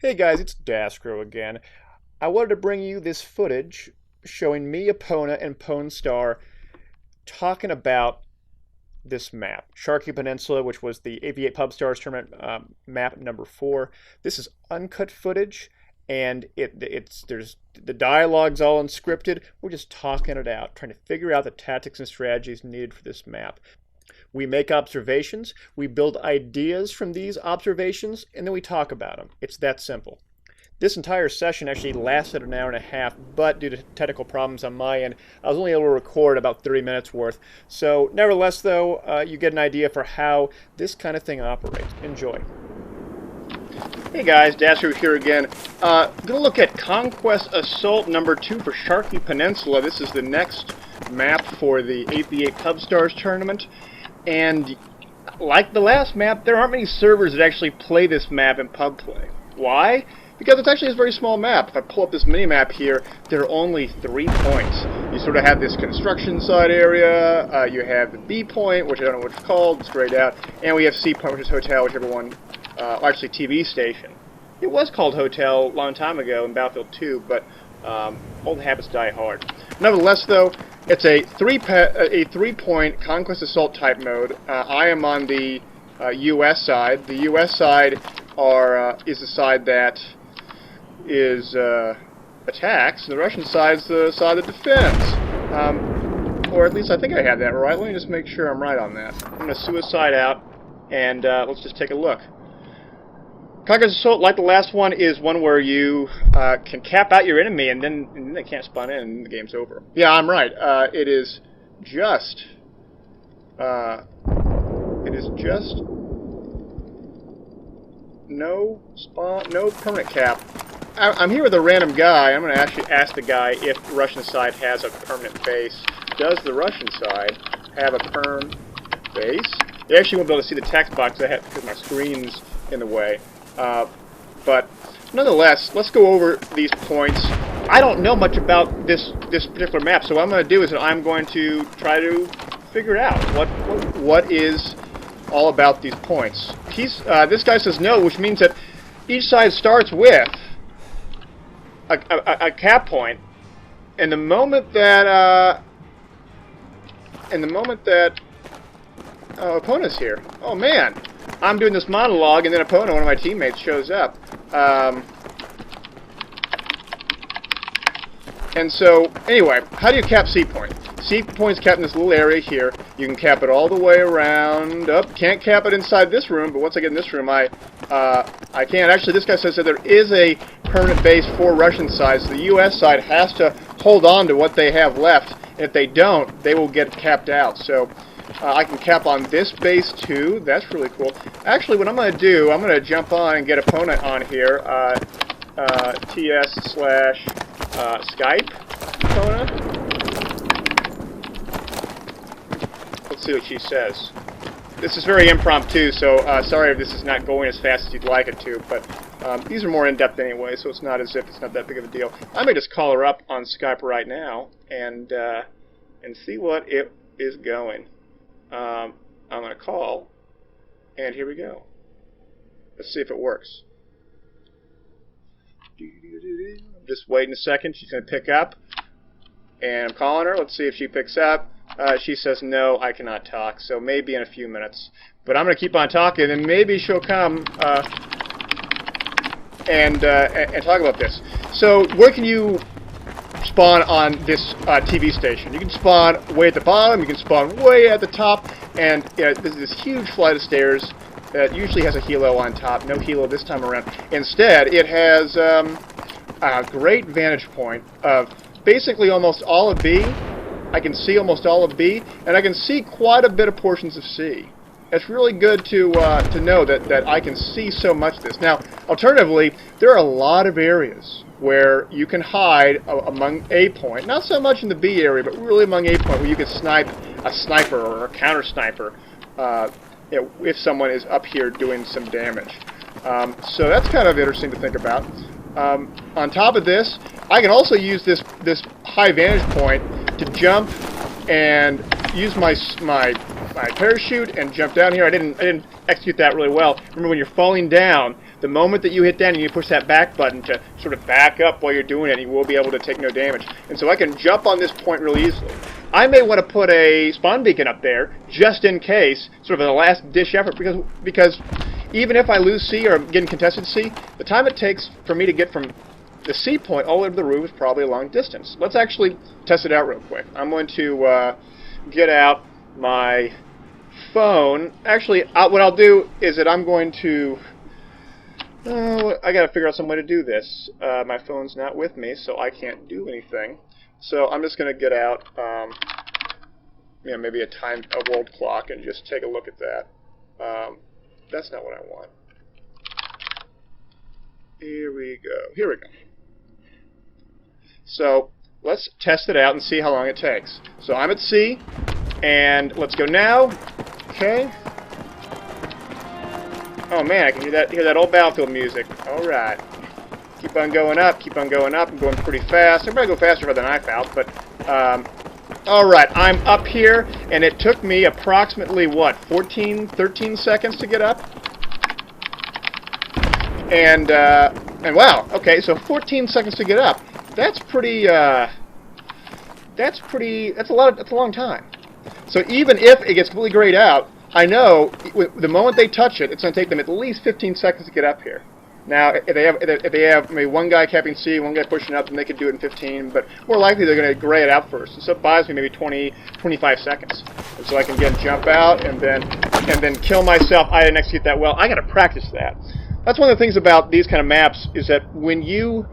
Hey guys, it's daskro again. I wanted to bring you this footage showing me, Epwna and Pwnstar talking about this map, Sharqi Peninsula, which was the AV8 Pubstars Tournament map number 4. This is uncut footage, and there's the dialogue's all unscripted. We're just talking it out, trying to figure out the tactics and strategies needed for this map. We make observations, we build ideas from these observations, and then we talk about them. It's that simple. This entire session actually lasted an hour and a half, but due to technical problems on my end, I was only able to record about 30 minutes worth. So nevertheless, though, you get an idea for how this kind of thing operates. Enjoy. Hey guys, daskro here again. Gonna look at Conquest Assault number 2 for Sharqi Peninsula. This is the next map for the AV8 Pubstars Tournament. And like the last map, there aren't many servers that actually play this map in pub play. Why? Because it's actually a very small map. If I pull up this mini-map here, there are only 3 points. You sort of have this construction site area, you have the B point, which I don't know what it's called, it's grayed out, and we have C point, which is hotel, which everyone, actually TV station. It was called hotel a long time ago in Battlefield 2, but old habits die hard. Nevertheless, though, it's a three-point Conquest Assault type mode. I am on the U.S. side. The U.S. side is the side that is attacks, and the Russian side is the side that defends. Or at least I think I have that right. Let me just make sure I'm right on that. I'm going to suicide out, and let's just take a look. Conquest Assault, like the last one, is one where you can cap out your enemy, and then they can't spawn in, and the game's over. Yeah, I'm right. It is just no spawn, no permanent cap. I'm here with a random guy. I'm going to actually ask the guy if the Russian side has a permanent base. Does the Russian side have a perm base? You actually won't be able to see the text box because my screen's in the way. But nonetheless, let's go over these points. I don't know much about this particular map, so what I'm going to do is that I'm going to try to figure out what is all about these points. This guy says no, which means that each side starts with a cap point, and the moment that Epwna's here. Oh man, I'm doing this monologue, and then Epwna, one of my teammates, shows up. And so, anyway, how do you cap C point? C point's capped in this little area here. You can cap it all the way around. Can't cap it inside this room, but once I get in this room, I can. Actually, this guy says that there is a permanent base for Russian side, so the U.S. side has to hold on to what they have left. And if they don't, they will get capped out. So I can cap on this base too. That's really cool. Actually, what I'm going to do, I'm going to jump on and get Epwna on here. TS/Skype Epwna. Let's see what she says. This is very impromptu, so sorry if this is not going as fast as you'd like it to, but these are more in-depth anyway, so it's not as if it's not that big of a deal. I may just call her up on Skype right now and see what it is going. I'm going to call, and here we go. Let's see if it works. I'm just waiting a second. She's going to pick up, and I'm calling her. Let's see if she picks up. She says, no, I cannot talk, so maybe in a few minutes. But I'm going to keep on talking, and maybe she'll come and talk about this. So where can you spawn on this TV station? You can spawn way at the bottom, you can spawn way at the top, and there's this huge flight of stairs that usually has a helo on top. No helo this time around. Instead, it has a great vantage point of basically almost all of B. I can see almost all of B, and I can see quite a bit of portions of C. It's really good to know that I can see so much of this. Now, alternatively, there are a lot of areas where you can hide among A point. Not so much in the B area, but really among A point, where you can snipe a sniper or a counter sniper if someone is up here doing some damage. So that's kind of interesting to think about. On top of this, I can also use this high vantage point to jump and use my parachute and jump down here. I didn't execute that really well. Remember, when you're falling down, The moment that you hit down and you push that back button to sort of back up while you're doing it, you will be able to take no damage. And so I can jump on this point really easily. I may want to put a spawn beacon up there just in case, sort of a last-ditch effort, because even if I lose C or get in contested C, the time it takes for me to get from the C point all the way to the roof is probably a long distance. Let's actually test it out real quick. I'm going to get out my phone. Actually, what I'll do is that I'm going to... I got to figure out some way to do this. My phone's not with me, so I can't do anything. So I'm just going to get out, maybe a world clock and just take a look at that. That's not what I want. Here we go. Here we go. So let's test it out and see how long it takes. So I'm at C, and let's go now. Okay. Oh man, I can hear that old Battlefield music. All right. Keep on going up. Keep on going up. I'm going pretty fast. I'm going to go faster than I felt, but all right. I'm up here, and it took me approximately what, 13 seconds to get up. And wow. Okay, so 14 seconds to get up. That's pretty. That's a long time. So even if it gets completely grayed out, I know the moment they touch it, it's going to take them at least 15 seconds to get up here. Now, if they have maybe one guy capping C, one guy pushing up, then they could do it in 15. But more likely, they're going to gray it out first. So it buys me maybe 20, 25 seconds. And so I can again jump out and then kill myself. I didn't execute that well. I got to practice that. That's one of the things about these kind of maps is that when you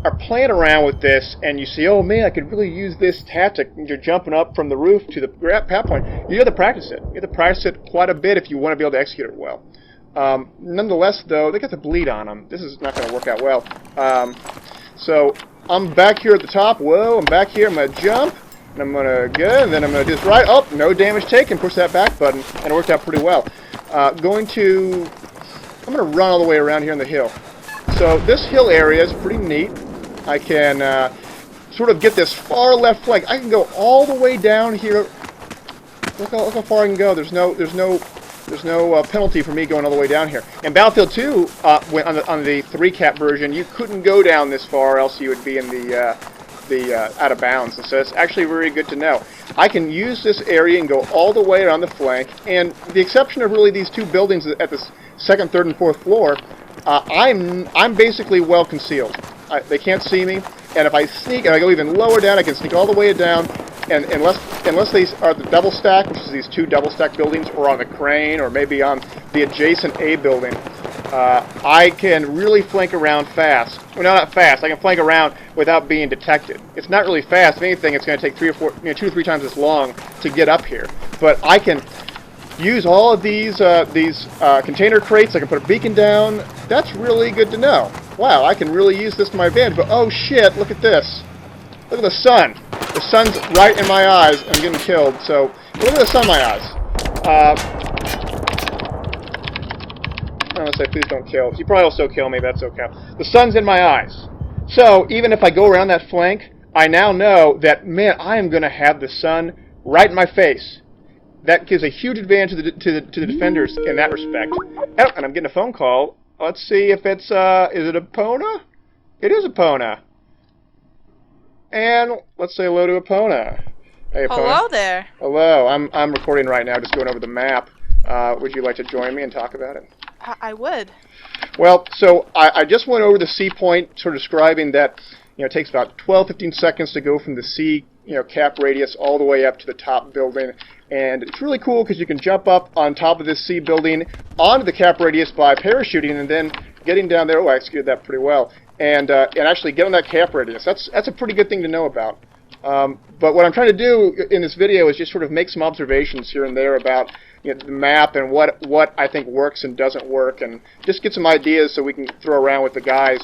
are playing around with this and you see, oh man, I could really use this tactic. You're jumping up from the roof to the pad point. You have to practice it. You have to practice it quite a bit if you want to be able to execute it well. Nonetheless, though, they got the bleed on them. This is not going to work out well. So I'm back here at the top. Whoa, I'm back here. I'm going to jump, and I'm going to go, and then I'm going to do this right. Oh, no damage taken. Push that back button, and it worked out pretty well. I'm going to run all the way around here on the hill. So this hill area is pretty neat. I can sort of get this far left flank. I can go all the way down here. Look how far I can go. There's no penalty for me going all the way down here. In Battlefield 2, on the 3-cap version, you couldn't go down this far, else you would be in the out of bounds. And so it's actually very good to know. I can use this area and go all the way around the flank. And the exception of really these two buildings at the 2nd, 3rd, and 4th floor, I'm basically well concealed. They can't see me. And if I sneak and I go even lower down, I can sneak all the way down. And unless these are the double stack, which is these two double stack buildings, or on the crane, or maybe on the adjacent A building, I can really flank around fast. Well, no, not fast. I can flank around without being detected. It's not really fast. If anything, it's going to take 2 or 3 times as long to get up here. But I can use all of these container crates. I can put a beacon down. That's really good to know. Wow, I can really use this to my advantage. But oh shit, look at this. Look at the sun. The sun's right in my eyes. I'm getting killed. So look at the sun in my eyes. I'm going to say please don't kill. You probably will still kill me. That's okay. The sun's in my eyes. So even if I go around that flank, I now know that, man, I am going to have the sun right in my face. That gives a huge advantage to the defenders in that respect. Oh, and I'm getting a phone call. Let's see if it's, is it Epwna? It is Epwna. And let's say hello to Epwna. Hey, Epwna. Hello there. Hello. I'm recording right now, just going over the map. Would you like to join me and talk about it? I would. Well, so I just went over the C point, sort of describing that, it takes about 12-15 seconds to go from the C, cap radius all the way up to the top building. And it's really cool because you can jump up on top of this C building onto the cap radius by parachuting and then getting down there. Oh, I executed that pretty well. And actually get on that cap radius. That's a pretty good thing to know about. But what I'm trying to do in this video is just sort of make some observations here and there about the map and what I think works and doesn't work, and just get some ideas so we can throw around with the guys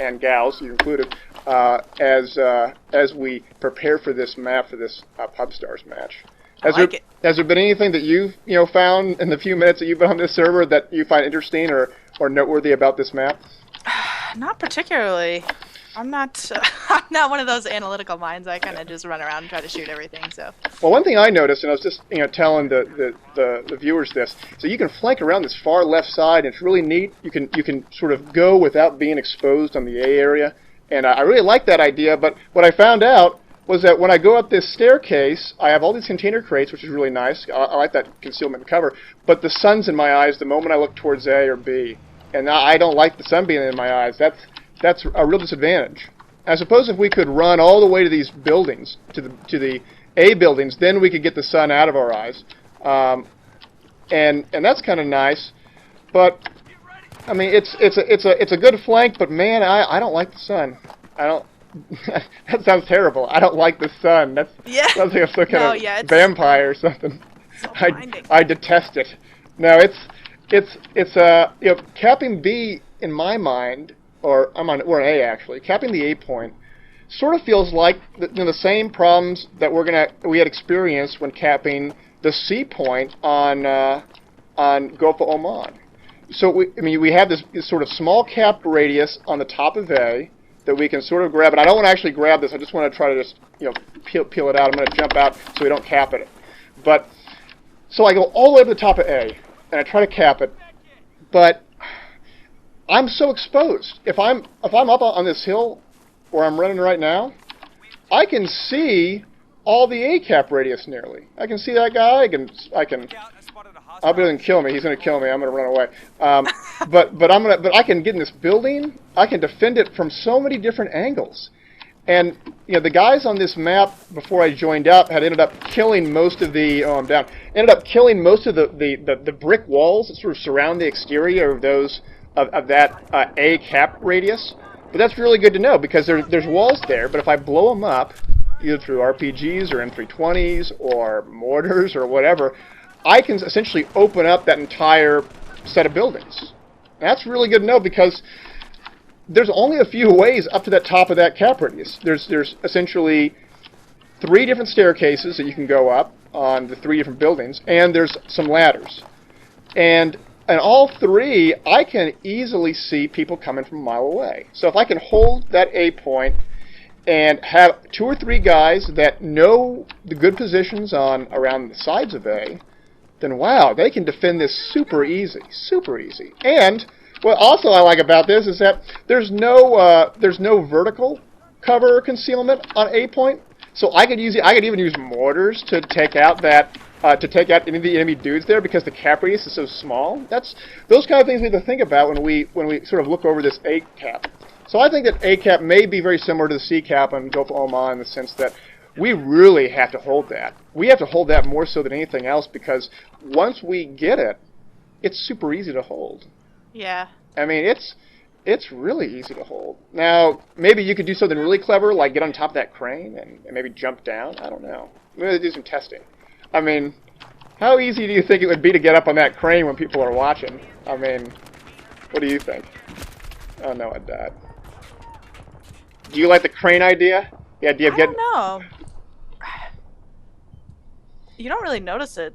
and gals, you included, as we prepare for this map for this Pubstars match. Has there been anything that you've found in the few minutes that you've been on this server that you find interesting or noteworthy about this map? Not particularly. I'm not I'm not one of those analytical minds. I kind of just run around and try to shoot everything. So. Well, one thing I noticed, and I was just telling the viewers this, so you can flank around this far left side, and it's really neat. You can sort of go without being exposed on the A area, and I really like that idea. But what I found out was that when I go up this staircase, I have all these container crates, which is really nice. I like that concealment and cover. But the sun's in my eyes the moment I look towards A or B, and I don't like the sun being in my eyes. That's a real disadvantage. I suppose if we could run all the way to these buildings, to the A buildings, then we could get the sun out of our eyes, and that's kind of nice. But I mean, it's a good flank, but man, I don't like the sun. I don't. That sounds terrible. I don't like the sun. That sounds like I'm some kind of vampire or something. So I detest it. No, it's capping B in my mind. We're on A actually. Capping the A point sort of feels like the same problems that we had experienced when capping the C point on Gulf of Oman. So we have this sort of small capped radius on the top of A that we can sort of grab. And I don't want to actually grab this. I just want to try to just peel it out. I'm going to jump out so we don't cap it. But so I go all the way to the top of A and I try to cap it, but I'm so exposed. If I'm up on this hill where I'm running right now, I can see all the A cap radius nearly. I can see that guy. I can. I hope he doesn't kill me. He's going to kill me. I'm going to run away. But I can get in this building. I can defend it from so many different angles. And the guys on this map before I joined up had ended up killing most of the. Oh, I'm down. Ended up killing most of the brick walls that sort of surround the exterior of those. Of that A cap radius, but that's really good to know because there's walls there. But if I blow them up, either through RPGs or M320s or mortars or whatever, I can essentially open up that entire set of buildings. And that's really good to know because there's only a few ways up to that top of that cap radius. There's essentially 3 different staircases that you can go up on the 3 different buildings, and there's some ladders. And all 3, I can easily see people coming from a mile away. So if I can hold that A point and have 2 or 3 guys that know the good positions around the sides of A, then wow, they can defend this super easy, super easy. And what also I like about this is that there's no vertical cover or concealment on A point. So I could even use mortars to take out any of the enemy dudes there because the cap radius is so small. Those kind of things we have to think about when we sort of look over this A cap. So I think that A cap may be very similar to the C cap on Gulf of Oman in the sense that we really have to hold that. We have to hold that more so than anything else because once we get it, it's super easy to hold. Yeah. I mean, it's really easy to hold. Now, maybe you could do something really clever like get on top of that crane and maybe jump down. I don't know. Maybe do some testing. I mean, how easy do you think it would be to get up on that crane when people are watching? I mean, what do you think? Oh no, I died. Do you like the crane idea? The idea of getting... I don't know. You don't really notice it.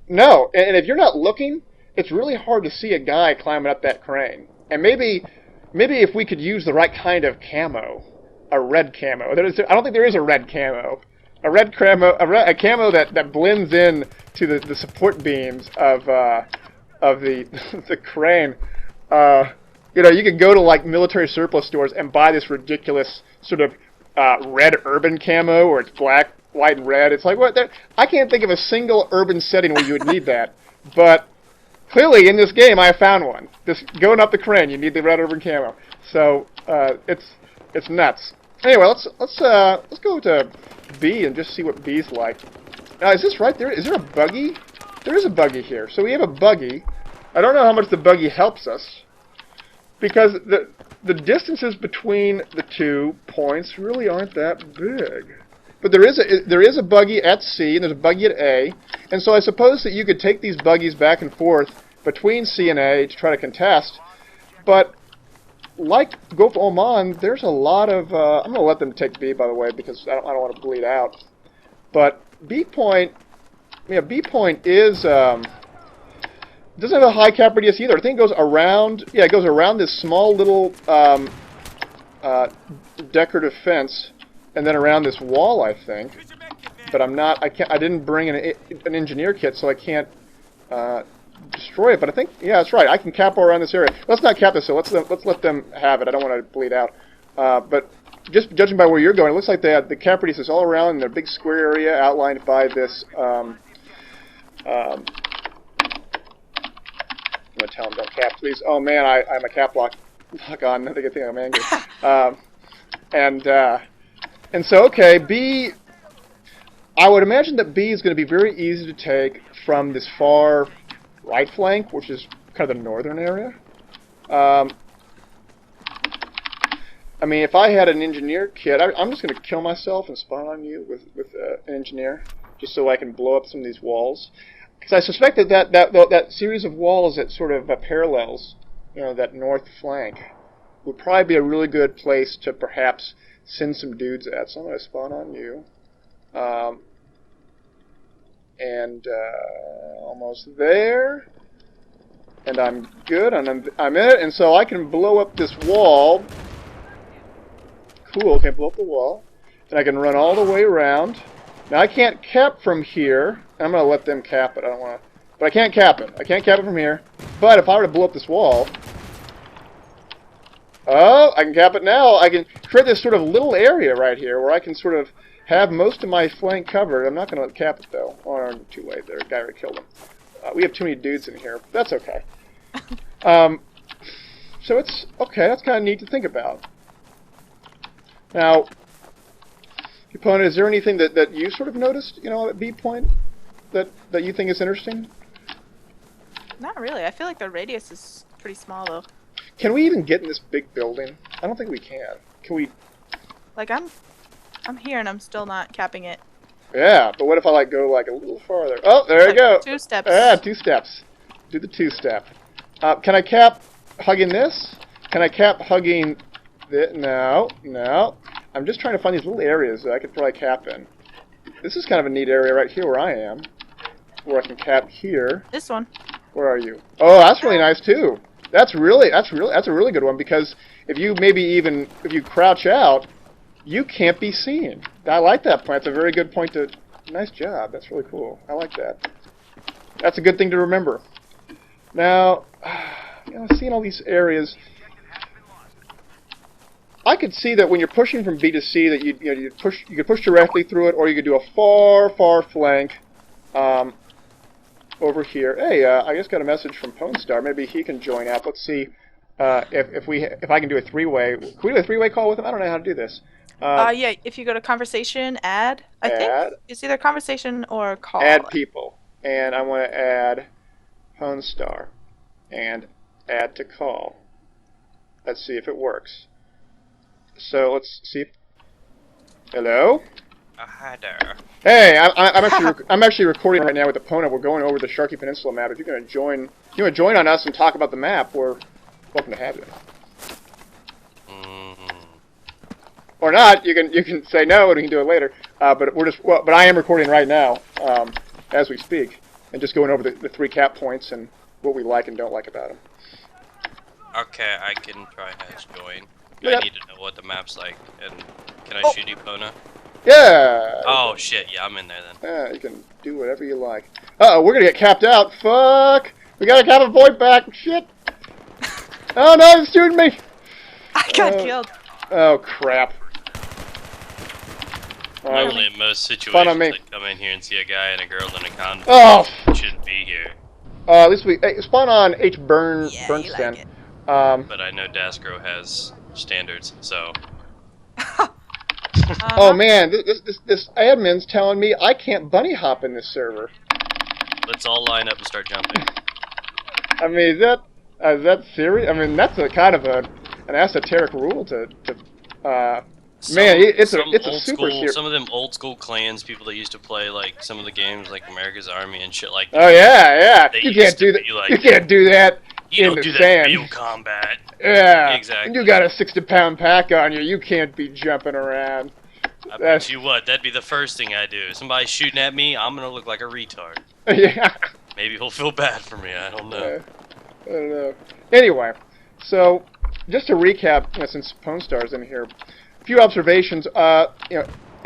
No, and if you're not looking, it's really hard to see a guy climbing up that crane. And maybe if we could use the right kind of camo, a red camo. I don't think there is a red camo. A a camo that blends in to the support beams of the crane. You could go to like military surplus stores and buy this ridiculous sort of red urban camo where it's black, white, and red. It's like what? I can't think of a single urban setting where you would need that. But clearly in this game, I found one. Just going up the crane, you need the red urban camo. So it's nuts. Anyway, let's go to B and just see what B's like. Now, is this right there? Is there a buggy? There is a buggy here. So we have a buggy. I don't know how much the buggy helps us because the distances between the 2 points really aren't that big. But there is a buggy at C and there's a buggy at A, and so I suppose that you could take these buggies back and forth between C and A to try to contest. But like Gulf of Oman, there's a lot of... I'm going to let them take B, by the way, because I don't want to bleed out. But B point is... doesn't have a high cap radius either. I think it goes around... Yeah, it goes around this small little decorative fence, and then around this wall, I think. But I'm not. I can't. I didn't bring an engineer kit, so I can't destroy it. But I think, yeah, that's right. I can cap all around this area. Let's not cap this. So let's let them have it. I don't want to bleed out. But just judging by where you're going, it looks like they have the cap radius all around in a big square area outlined by this. I'm gonna tell them don't cap, please. Oh man, I'm a cap lock on. They think I'm angry. And so okay, B. I would imagine that B is going to be very easy to take from this far right flank, which is kind of the northern area. I mean, if I had an engineer kit, I'm just going to kill myself and spawn on you with an engineer, just so I can blow up some of these walls. Because I suspect that series of walls that sort of parallels, you know, that north flank, would probably be a really good place to perhaps send some dudes at. So I'm going to spawn on you. Almost there. And I'm good, and I'm in it, and so I can blow up this wall. Cool, can blow up the wall. And I can run all the way around. Now I can't cap from here. I'm going to let them cap it. I don't want to. But I can't cap it. I can't cap it from here. But if I were to blow up this wall... Oh, I can cap it now. I can create this sort of little area right here where I can sort of have most of my flank covered. I'm not going to cap it, though. Oh, too late. There, a guy already killed him. We have too many dudes in here. That's okay. So it's... Okay, that's kind of neat to think about. Now, opponent, is there anything that you sort of noticed, you know, at B point that you think is interesting? Not really. I feel like the radius is pretty small, though. Can we even get in this big building? I don't think we can. Can we? Like, I'm here and I'm still not capping it. Yeah, but what if I like go like a little farther? Oh, there you go. 2 steps. Yeah, 2 steps. Do the 2-step. Can I cap hugging this? Can I cap hugging this? No, no. I'm just trying to find these little areas that I could probably cap in. This is kind of a neat area right here where I am, where I can cap here. This one. Where are you? Oh, that's really nice too. That's a really good one, because if you crouch out, you can't be seen. I like that point. That's a very good point to. Nice job. That's really cool. I like that. That's a good thing to remember. Now, you know, seeing all these areas, I could see that when you're pushing from B to C, that you could push directly through it, or you could do a far flank. Over here. Hey, I just got a message from Pwnstar. Maybe he can join up. Let's see if I can do a 3-way. Can we do a 3-way call with him? I don't know how to do this. Yeah, if you go to conversation, I think it's either conversation or call. Add people. And I want to add Pwnstar. And add to call. Let's see if it works. So let's see if... Hello? Hi there. Hey, I'm actually recording right now with Epwna. We're going over the Sharqi Peninsula map. If you're going to join, on us and talk about the map, we're welcome to have you. Or not, you can say no and we can do it later. But I am recording right now, as we speak, and just going over the 3 cap points and what we like and don't like about them. Okay, I can try as join. Yep. I need to know what the map's like, and can I shoot Epwna? Yeah! Oh shit, yeah, I'm in there then. Yeah, you can do whatever you like. Uh-oh, we're gonna get capped out. Fuck! We gotta cap a void back. Shit! Oh no, it's shooting me! I got killed. Oh crap. Normally in most situations, I come in here and see a guy and a girl in a condom. Oh! Shouldn't be here. At least we... Hey, spawn on H. Bernstein. Like it. But I know daskro has standards, so... Oh man, this admin's telling me I can't bunny hop in this server. Let's all line up and start jumping. I mean, is that serious? I mean, that's a kind of an esoteric rule to man, it's a super serious. Some of them old school clans, people that used to play like some of the games like America's Army and shit like that. Oh yeah. You can't do that. Like, you can't do that. You in don't do the that sand. in real combat. Yeah, exactly. You got a 60-pound pack on you. You can't be jumping around. I bet you what, that'd be the first thing I do. Somebody shooting at me, I'm gonna look like a retard. Yeah. Maybe he'll feel bad for me. I don't know. I don't know. Anyway, so just to recap, since Pwnstar's in here, a few observations.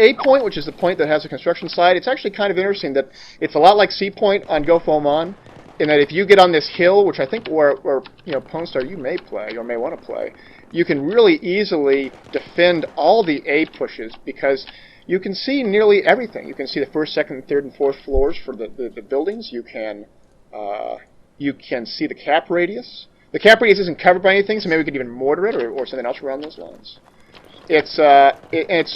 A point, which is the point that has a construction site, it's actually kind of interesting that it's a lot like C point on Go Foam On, in that if you get on this hill, which I think where Pwnstar you may play or may want to play, you can really easily defend all the A pushes because you can see nearly everything. You can see the first, second, third, and fourth floors for the buildings. You can see the cap radius. The cap radius isn't covered by anything, so maybe we could even mortar it or something else around those lines. It's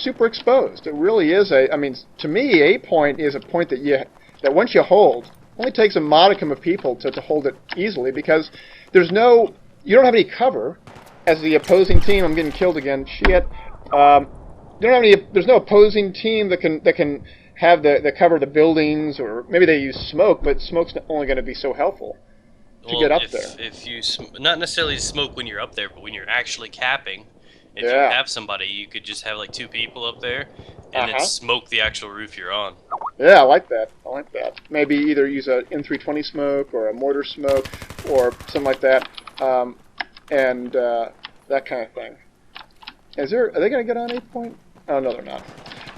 super exposed. It really is to me, A point is a point that once you hold, only takes a modicum of people to hold it easily because you don't have any cover as the opposing team. I'm getting killed again. Shit. There's no opposing team that can have the cover of the buildings, or maybe they use smoke, but smoke's only going to be so helpful to get up there. If you not necessarily smoke when you're up there, but when you're actually capping, if you have somebody, you could just have like 2 people up there and then smoke the actual roof you're on. Yeah, I like that. Maybe either use a M320 smoke or a mortar smoke or something like that, and that kind of thing. Are they going to get on 8 point? Oh, no, they're not.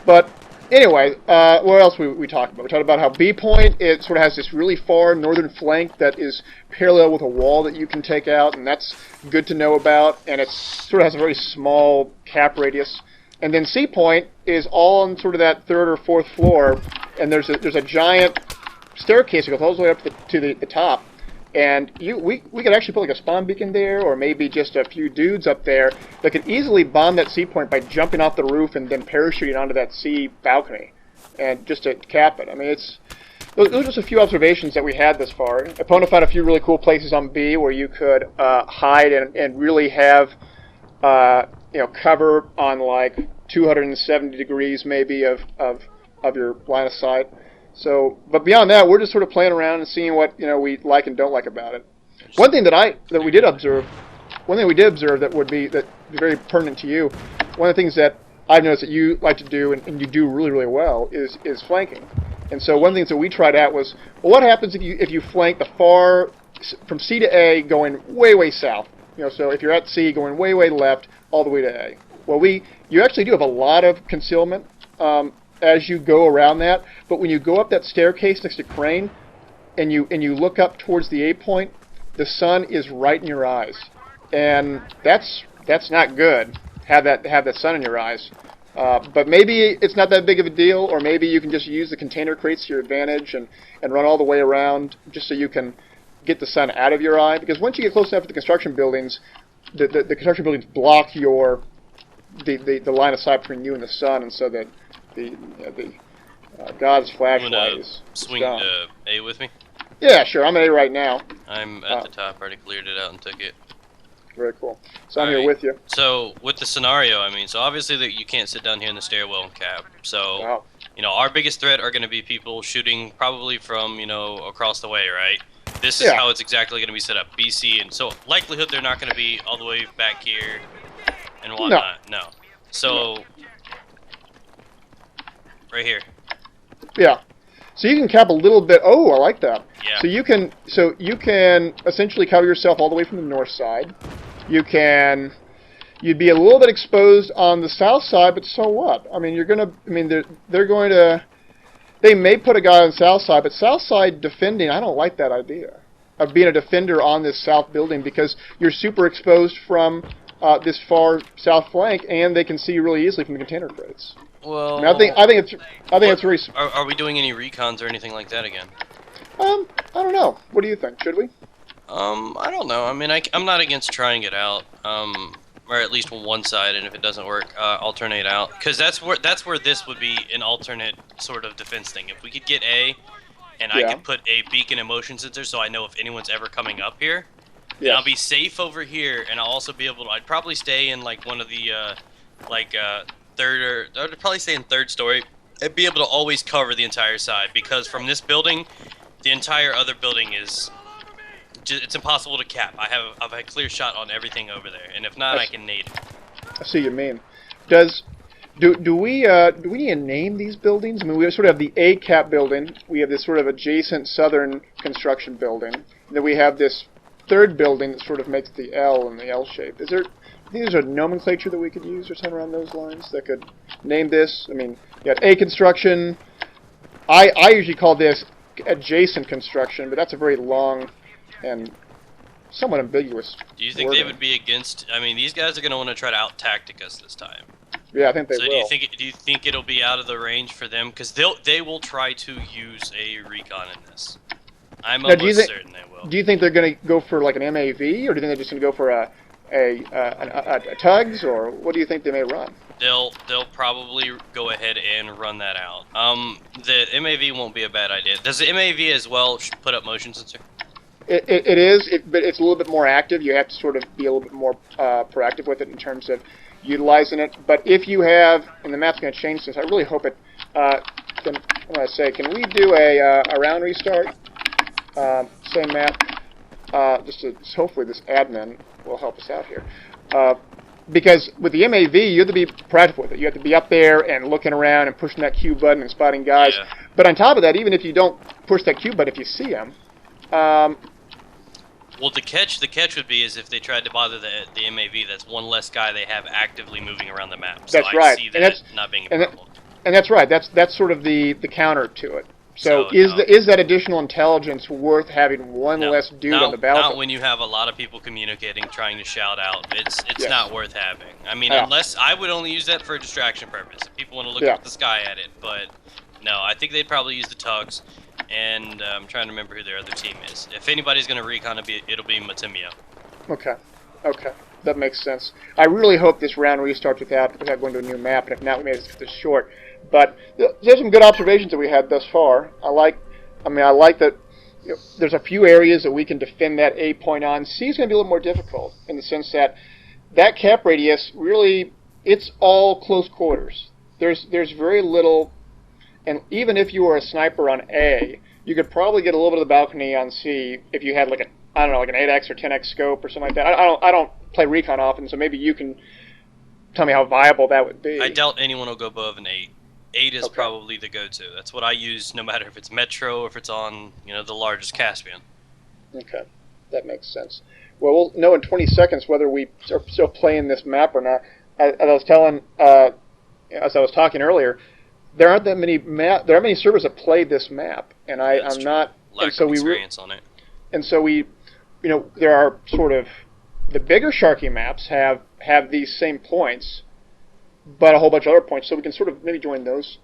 But anyway, what else we talked about? We talked about how B point, it sort of has this really far northern flank that is parallel with a wall that you can take out, and that's good to know about. And it sort of has a very small cap radius. And then C point is all on sort of that 3rd or 4th floor, and there's a giant staircase that goes all the way up to the top. And we could actually put like a spawn beacon there, or maybe just a few dudes up there that could easily bomb that C point by jumping off the roof and then parachuting onto that C balcony, and just to cap it. I mean, those are just a few observations that we had thus far. Epwna found a few really cool places on B where you could hide and really have cover on like 270 degrees maybe of your line of sight. So, but beyond that, we're just sort of playing around and seeing what we like and don't like about it. One thing that we did observe that would be very pertinent to you. One of the things that I've noticed that you like to do and you do really, really well is flanking. And so one of the things that we tried out was, well, what happens if you flank the far from C to A going way, way south? So if you're at C going way, way left all the way to A. Well, you actually do have a lot of concealment as you go around that, but when you go up that staircase next to Crane and you look up towards the A point, the sun is right in your eyes, and that's not good. Have that sun in your eyes, but maybe it's not that big of a deal, or maybe you can just use the container crates to your advantage and run all the way around just so you can get the sun out of your eye, because once you get close enough to the construction buildings, the construction buildings block the line of sight between you and the sun, and so that the God's flashlight is swing gone. to A with me? Yeah, sure. I'm at A right now. I'm at the top. Already cleared it out and took it. Very cool. So I'm here with you. So with the scenario, so obviously that you can't sit down here in the stairwell and cap. So our biggest threat are going to be people shooting probably from across the way, right? This is how it's exactly going to be set up. BC, and so likelihood they're not going to be all the way back here and whatnot. No. So. Right here. Yeah. So you can cap a little bit. Oh, I like that. Yeah. So you can essentially cover yourself all the way from the north side. You'd be a little bit exposed on the south side, but so what? They may put a guy on the south side, but south side defending, I don't like that idea of being a defender on this south building, because you're super exposed from this far south flank, and they can see you really easily from the container crates. Well, I think it's very. Are we doing any recons or anything like that again? I don't know. What do you think? Should we? I don't know. I'm not against trying it out. Or at least one side, and if it doesn't work, alternate out. Because that's where this would be an alternate sort of defense thing. If we could get A, and I could put a beacon and motion sensor, so I know if anyone's ever coming up here. Then I'll be safe over here, and I'll also be able to. I'd probably stay in like one of the third, or I'd probably stay in 3rd story. I'd be able to always cover the entire side, because from this building, the entire other building is. It's impossible to cap. I have a clear shot on everything over there, and if not, I can nade it. I see what you mean. Do we need to name these buildings? We sort of have the A cap building. We have this sort of adjacent southern construction building. And then we have this third building that sort of makes the L in the L shape. Is there? Do you think there's a nomenclature that we could use or something around those lines that could name this? I mean, you got A construction. I usually call this adjacent construction, but that's a very long and somewhat ambiguous. Do you think wording. they would be against? I mean, these guys are going to want to try to out-tactic us this time. Yeah, I think they so will. do you think it'll be out of the range for them? Because they will try to use a recon in this. I'm Now, almost certain they will. Do you think they're going to go for like an MAV, or do you think they're just going to go for a tugs, or what do you think they may run? They'll probably go ahead and run that out. The MAV won't be a bad idea. Does the MAV as well put up motion sensor? It is, but it's a little bit more active. You have to sort of be a little bit more proactive with it in terms of utilizing it. But if you have, and the map's going to change this, I really hope it. Can we do a round restart? Same map. Hopefully this admin will help us out here. Because with the MAV, you have to be proactive with it. You have to be up there and looking around and pushing that Q button and spotting guys. Yeah. But on top of that, even if you don't push that Q button, if you see them. Well, the catch would be is if they tried to bother the MAV, that's one less guy they have actively moving around the map. So that's right. I see that not being a problem. And that's right. That's sort of the counter to it. So is that additional intelligence worth having one less dude on the battlefield? Not when you have a lot of people communicating, trying to shout out. It's Yes. not worth having. I mean, unless I would only use that for a distraction purpose. If people want to look up the sky at it, but no, I think they'd probably use the tugs. And I'm trying to remember who their other team is. If anybody's going to recon, it'll be Matimio. Okay, that makes sense. I really hope this round restarts without going to a new map, and if not, we made this short. But there's some good observations that we had thus far. I like that. There's a few areas that we can defend that A point on. C is going to be a little more difficult in the sense that cap radius really, it's all close quarters. There's very little. And even if you were a sniper on A, you could probably get a little bit of the balcony on C if you had like an 8x or 10x scope or something like that. I don't play recon often, so maybe you can tell me how viable that would be. I doubt anyone will go above an 8. 8 is probably the go-to. That's what I use, no matter if it's Metro or if it's on the largest Caspian. Okay, that makes sense. Well, we'll know in 20 seconds whether we are still playing this map or not. As I was talking earlier. There aren't that many there are many servers that play this map, and I'm not. Lack of experience on it. And so there are sort of the bigger Sharqi maps have these same points, but a whole bunch of other points. So we can sort of maybe join those,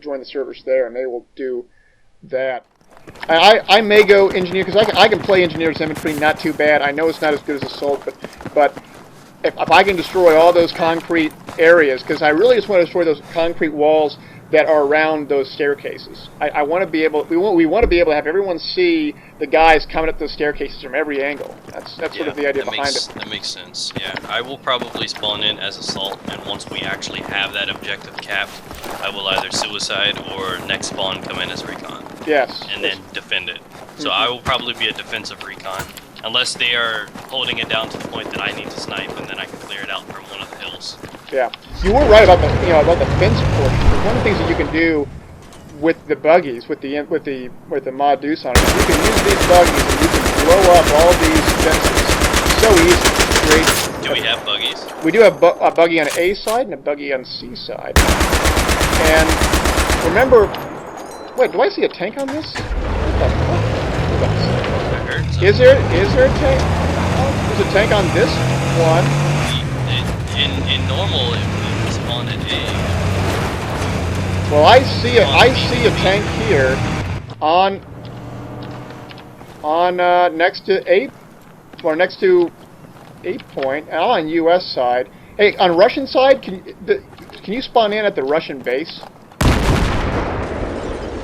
join the servers there, and they will do that. I may go engineer because I can play engineer's infantry not too bad. I know it's not as good as assault, but if I can destroy all those concrete areas, because I really just want to destroy those concrete walls that are around those staircases. I want to be able. We want to be able to have everyone see the guys coming up those staircases from every angle. That's sort of the idea behind it. That makes sense. Yeah, I will probably spawn in as assault, and once we actually have that objective capped, I will either suicide or next spawn come in as recon. Yes. And then defend it. So I will probably be a defensive recon, unless they are holding it down to the point that I need to snipe, and then I can clear it out from one of the hills. Yeah, you were right about the fence portion. One of the things that you can do with the buggies, with the mod deuce on it, you can use these buggies and you can blow up all these fences so easy. Great. Do we have buggies? We do have a buggy on A side and a buggy on C side. And remember, wait, do I see a tank on this? What the fuck? I heard something. Is there a tank? Oh, there's a tank on this one. In normal, it would spawn at A. Well, I see a tank here on next to 8, or next to 8 point, and on US side. Hey, on Russian side, can you spawn in at the Russian base?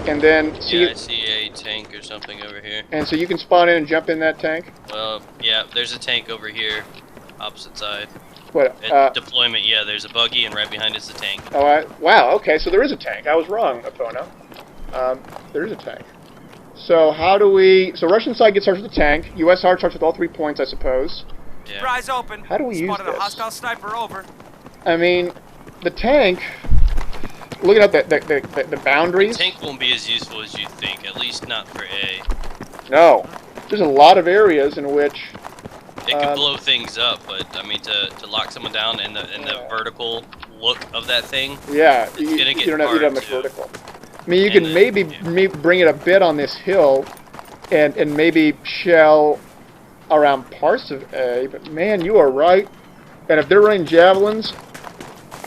And then see. Yeah, I see a tank or something over here. And so you can spawn in and jump in that tank. Well, yeah, there's a tank over here, opposite side. What? Deployment, yeah, there's a buggy, and right behind it's the tank. Oh, wow, okay, so there is a tank. I was wrong, Epwna. There is a tank. So how do we... So Russian side gets started with the tank. US side starts with all 3 points, I suppose. Yeah. Rise open. How do we use Spotted this? a hostile sniper over. I mean, the tank... Looking at the boundaries... The tank won't be as useful as you think, at least not for A. No. There's a lot of areas in which It could blow things up, but I mean to lock someone down in the vertical look of that thing. Yeah, it's gonna get you don't have much to, vertical. I mean, you can maybe bring it a bit on this hill, and maybe shell around parts of A. But man, you are right. And if they're running javelins,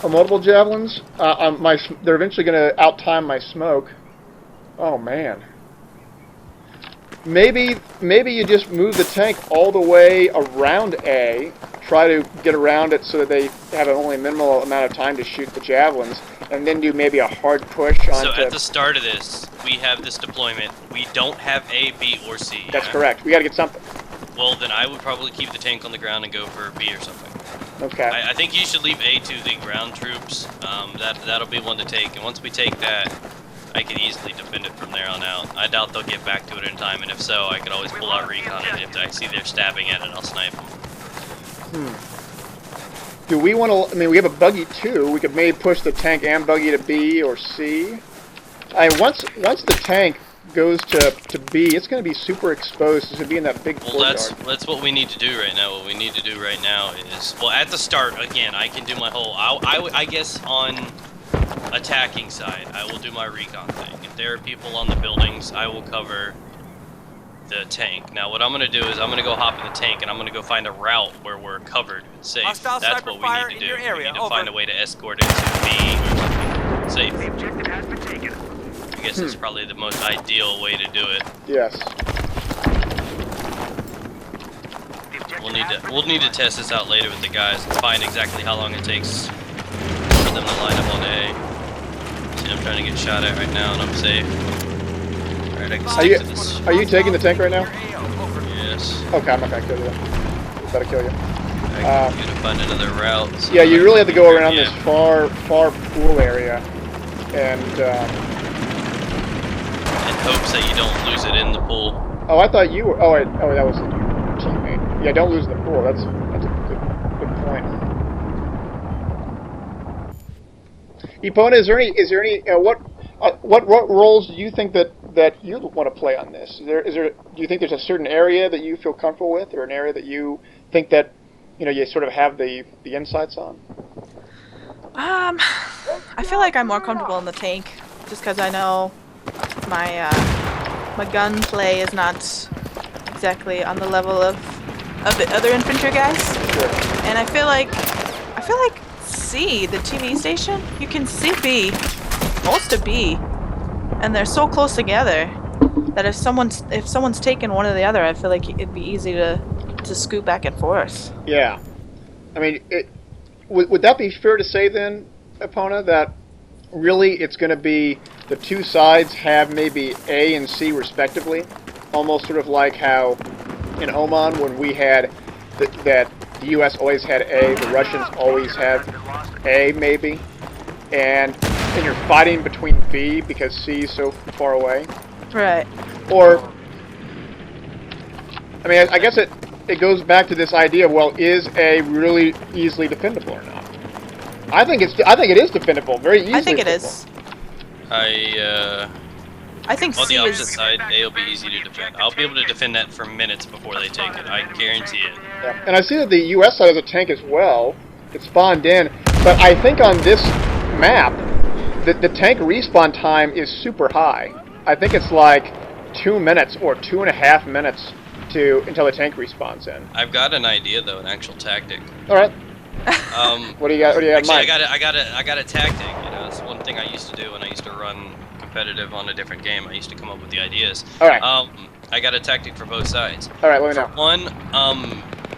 or multiple javelins, they're eventually going to outtime my smoke. Oh man. Maybe you just move the tank all the way around A, try to get around it so that they have only a minimal amount of time to shoot the javelins, and then do maybe a hard push onto... So at the start of this, we have this deployment. We don't have A, B, or C. That's correct. We got to get something. Well, then I would probably keep the tank on the ground and go for B or something. Okay. I think you should leave A to the ground troops. That'll be one to take, and once we take that, I can easily defend it from there on out. I doubt they'll get back to it in time, and if so, I could always pull out recon, and if I see they're stabbing at it, I'll snipe them. Do we want to... I mean, we have a buggy too. We could maybe push the tank and buggy to B or C. Once the tank goes to B, it's going to be super exposed. It's going to be in that big courtyard. That's what we need to do right now. What we need to do right now is... Well, at the start, again, I can do my whole... I guess on... attacking side, I will do my recon thing. If there are people on the buildings, I will cover the tank. Now, what I'm going to do is I'm going to go hop in the tank and I'm going to go find a route where we're covered and safe. That's what we need to do. We need to find a way to escort it to B or something safe. The objective has been taken. I guess it's probably the most ideal way to do it. Yes. We'll need to test this out later with the guys and find exactly how long it takes for them to line up on A. See, I'm trying to get shot at right now, and I'm safe. Alright, I can stick to this. Are you taking the tank right now? Yes. Okay, I'm not gonna kill you. I'm about to kill you. I can find another route. So yeah, you really have to go around this far pool area, and in hopes that you don't lose it in the pool. Oh, I thought you were. Oh, that was your teammate. Yeah, don't lose the pool. That's a good point. Epwna, is there any what roles do you think that you want to play on this? Do you think there's a certain area that you feel comfortable with, or an area that you think that you sort of have the insights on? I feel like I'm more comfortable in the tank, just because I know my my gunplay is not exactly on the level of the other infantry guys. Sure. And I feel like C, the TV station, you can see B, most of B, and they're so close together that if someone's taken one or the other, I feel like it'd be easy to scoot back and forth. Yeah, I mean, would that be fair to say then, Epwna, that really it's going to be the two sides have maybe A and C respectively, almost sort of like how in Oman when we had that the U.S. always had A, the Russians always had A maybe, and you're fighting between B because C is so far away. Right. Or, I mean, I guess it goes back to this idea of, well, is A really easily defendable or not? I think it is defendable, very easily. I think it is. I think on C the opposite is... side, A will be easy to defend. I'll be able to defend that for minutes before they take it. I guarantee it. Yeah. And I see that the U.S. side has a tank as well. It spawned in, but I think on this map, the tank respawn time is super high. I think it's like 2 minutes or 2.5 minutes until the tank respawns in. I've got an idea though, an actual tactic. All right. What do you got? Actually, I got a tactic. It's one thing I used to do when I used to run competitive on a different game. I used to come up with the ideas. All right. I got a tactic for both sides. All right, let me know. For one,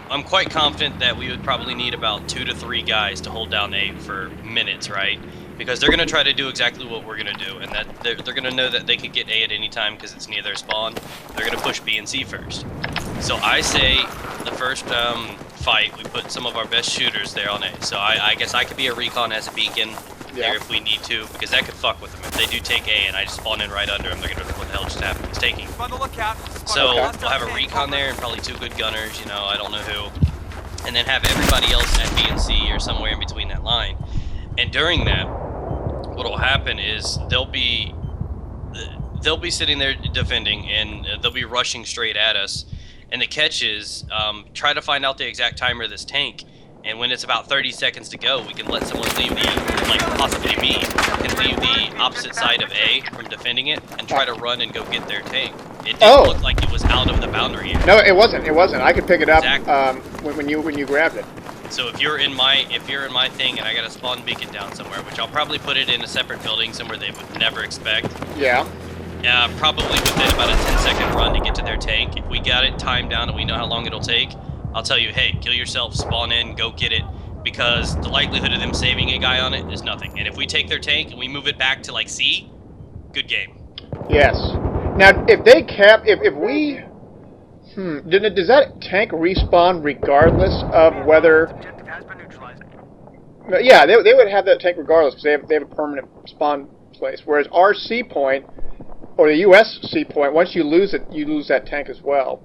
I'm quite confident that we would probably need about 2 to 3 guys to hold down A for minutes, right? Because they're going to try to do exactly what we're going to do, and that they're going to know that they could get A at any time because it's near their spawn. They're going to push B and C first. So I say the first fight, we put some of our best shooters there on A. So I guess I could be a recon as a beacon there if we need to, because that could fuck with them. If they do take A and I just spawn in right under them, they're going to know what the hell just happened. It's taking. So we'll have a recon there and probably 2 good gunners, I don't know who. And then have everybody else at B and C or somewhere in between that line. And during that, what will happen is they'll be sitting there defending, and they'll be rushing straight at us. And the catch is, try to find out the exact timer of this tank, and when it's about 30 seconds to go, we can let someone leave like possibly me, can leave the opposite side of A from defending it, and try to run and go get their tank. It didn't look like it was out of the boundary area. No, it wasn't. It wasn't. I could pick it up Exactly. when you grabbed it. So if you're in my thing and I got a spawn beacon down somewhere, which I'll probably put it in a separate building somewhere they would never expect. Yeah. Probably within about a 10-second run to get to their tank. If we got it timed down and we know how long it'll take, I'll tell you, hey, kill yourself, spawn in, go get it, because the likelihood of them saving a guy on it is nothing. And if we take their tank and we move it back to like C, good game. Yes. Now, if they if we, does that tank respawn regardless of whether? Yeah, they would have that tank regardless because they have a permanent spawn place. Whereas our C point, or the U.S. C point, once you lose it, you lose that tank as well.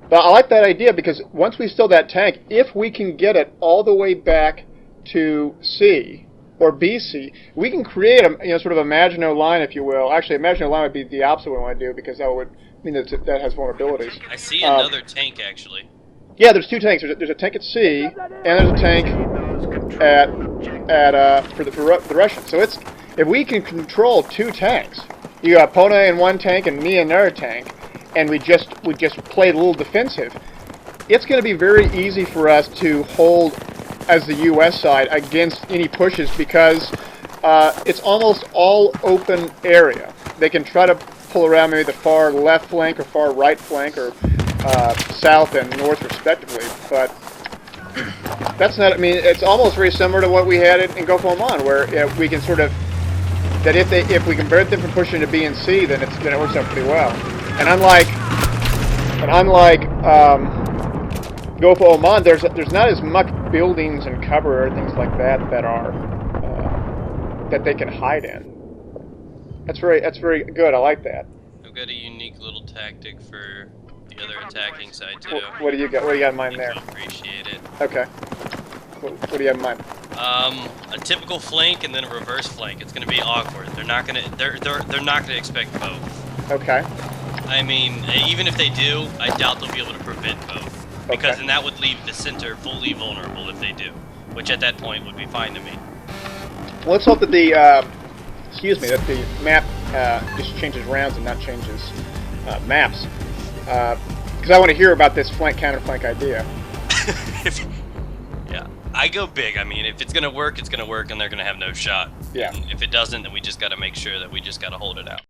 But I like that idea because once we steal that tank, if we can get it all the way back to C or BC, we can create a sort of a Maginot line, if you will. Actually, a Maginot line would be the opposite we want to do because that would mean that has vulnerabilities. I see another tank actually. Yeah, there's two tanks. There's a tank at C and there's a tank for the Russians. So if we can control two tanks, you got Epwna in one tank and me in another tank, and we just play a little defensive, it's going to be very easy for us to hold as the U.S. side against any pushes because it's almost all open area. They can try to pull around maybe the far left flank or far right flank or south and north respectively, but that's not. I mean, it's almost very similar to what we had in Gulf of Oman, where we can sort of that if we can prevent them from pushing to B and C, then it works out pretty well. And unlike Gulf of Oman, there's not as much buildings and cover or things like that that they can hide in. That's very good. I like that. I've got a unique little tactic for the other attacking side too. What do you got? What do you got in mind there? You'll appreciate it. Okay. What do you have in mind? A typical flank and then a reverse flank. It's going to be awkward. They're not going to expect both. Okay. I mean, even if they do, I doubt they'll be able to prevent both. Because then that would leave the center fully vulnerable if they do, which at that point would be fine to me. Well, let's hope that the map just changes rounds and not changes maps. Because I want to hear about this flank counter flank idea. Yeah, I go big. I mean, if it's gonna work, it's gonna work, and they're gonna have no shot. Yeah. And if it doesn't, then we just got to make sure that we just got to hold it out.